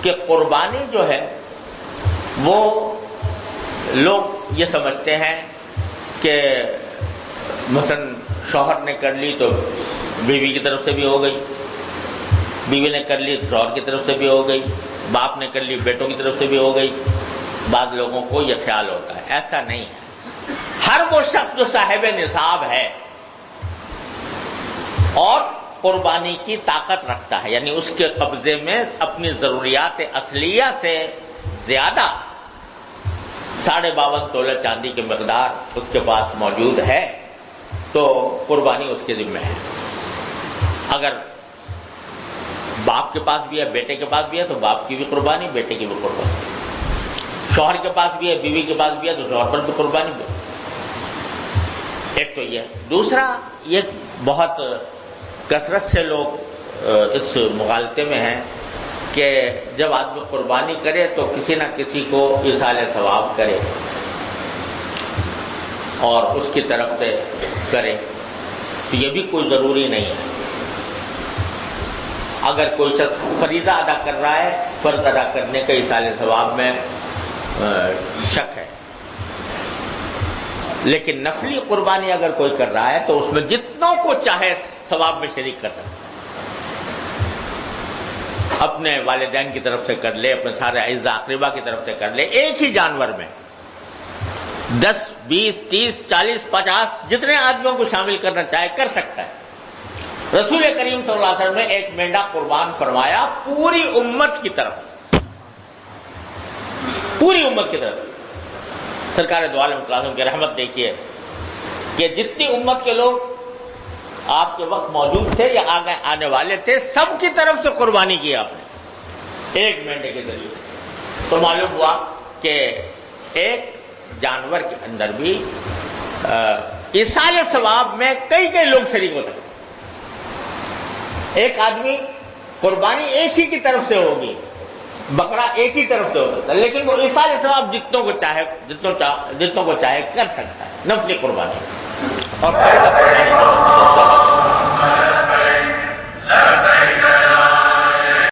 کہ قربانی جو ہے وہ لوگ یہ سمجھتے ہیں کہ مثلا شوہر نے کر لی تو بیوی کی طرف سے بھی ہو گئی، بیوی نے کر لی شوہر کی طرف سے بھی ہو گئی، باپ نے کر لی بیٹوں کی طرف سے بھی ہو گئی۔ بعض لوگوں کو یہ خیال ہوتا ہے، ایسا نہیں ہے۔ ہر وہ شخص جو صاحب نصاب ہے اور قربانی کی طاقت رکھتا ہے، یعنی اس کے قبضے میں اپنی ضروریات اصلیہ سے زیادہ 52.5 تولہ چاندی کی مقدار اس کے پاس موجود ہے تو قربانی اس کے ذمہ ہے۔ اگر باپ کے پاس بھی ہے، بیٹے کے پاس بھی ہے تو باپ کی بھی قربانی، بیٹے کی بھی قربانی۔ شوہر کے پاس بھی ہے، بیوی کے پاس بھی ہے تو شوہر پر بھی قربانی بھی۔ ایک تو یہ، دوسرا یہ بہت کثرت سے لوگ اس مغالطے میں ہیں کہ جب آدمی قربانی کرے تو کسی نہ کسی کو ایصال ثواب کرے اور اس کی طرف سے کرے، تو یہ بھی کوئی ضروری نہیں ہے۔ اگر کوئی شخص فریضہ ادا کر رہا ہے، فرض ادا کرنے کا ایصال ثواب میں شک ہے، لیکن نفلی قربانی اگر کوئی کر رہا ہے تو اس میں جتنوں کو چاہے ثواب میں شریک کر سکتا ہے۔ اپنے والدین کی طرف سے کر لے، اپنے سارے اعزاء اقربا کی طرف سے کر لے، ایک ہی جانور میں 10 20 30 40 50 جتنے آدمیوں کو شامل کرنا چاہے کر سکتا ہے۔ رسول کریم صلی اللہ علیہ وسلم نے ایک مینڈا قربان فرمایا پوری امت کی طرف، پوری امت کی طرف۔ سرکار دو عالم صلی اللہ علیہ وسلم کی رحمت دیکھیے کہ جتنی امت کے لوگ آپ کے وقت موجود تھے یا آگے آنے والے تھے، سب کی طرف سے قربانی کی آپ نے ایک مینڈے کے ذریعے۔ تو معلوم ہوا کہ ایک جانور کے اندر بھی ایصال ثواب میں کئی لوگ شریک ہو سکتے۔ ایک آدمی قربانی ایک ہی کی طرف سے ہوگی، بکرا ایک ہی طرف سے ہو سکتا ہے، لیکن وہ ایصال ثواب جتنوں کو چاہے کر سکتا ہے، نفلی قربانی اور فریضہ قربانی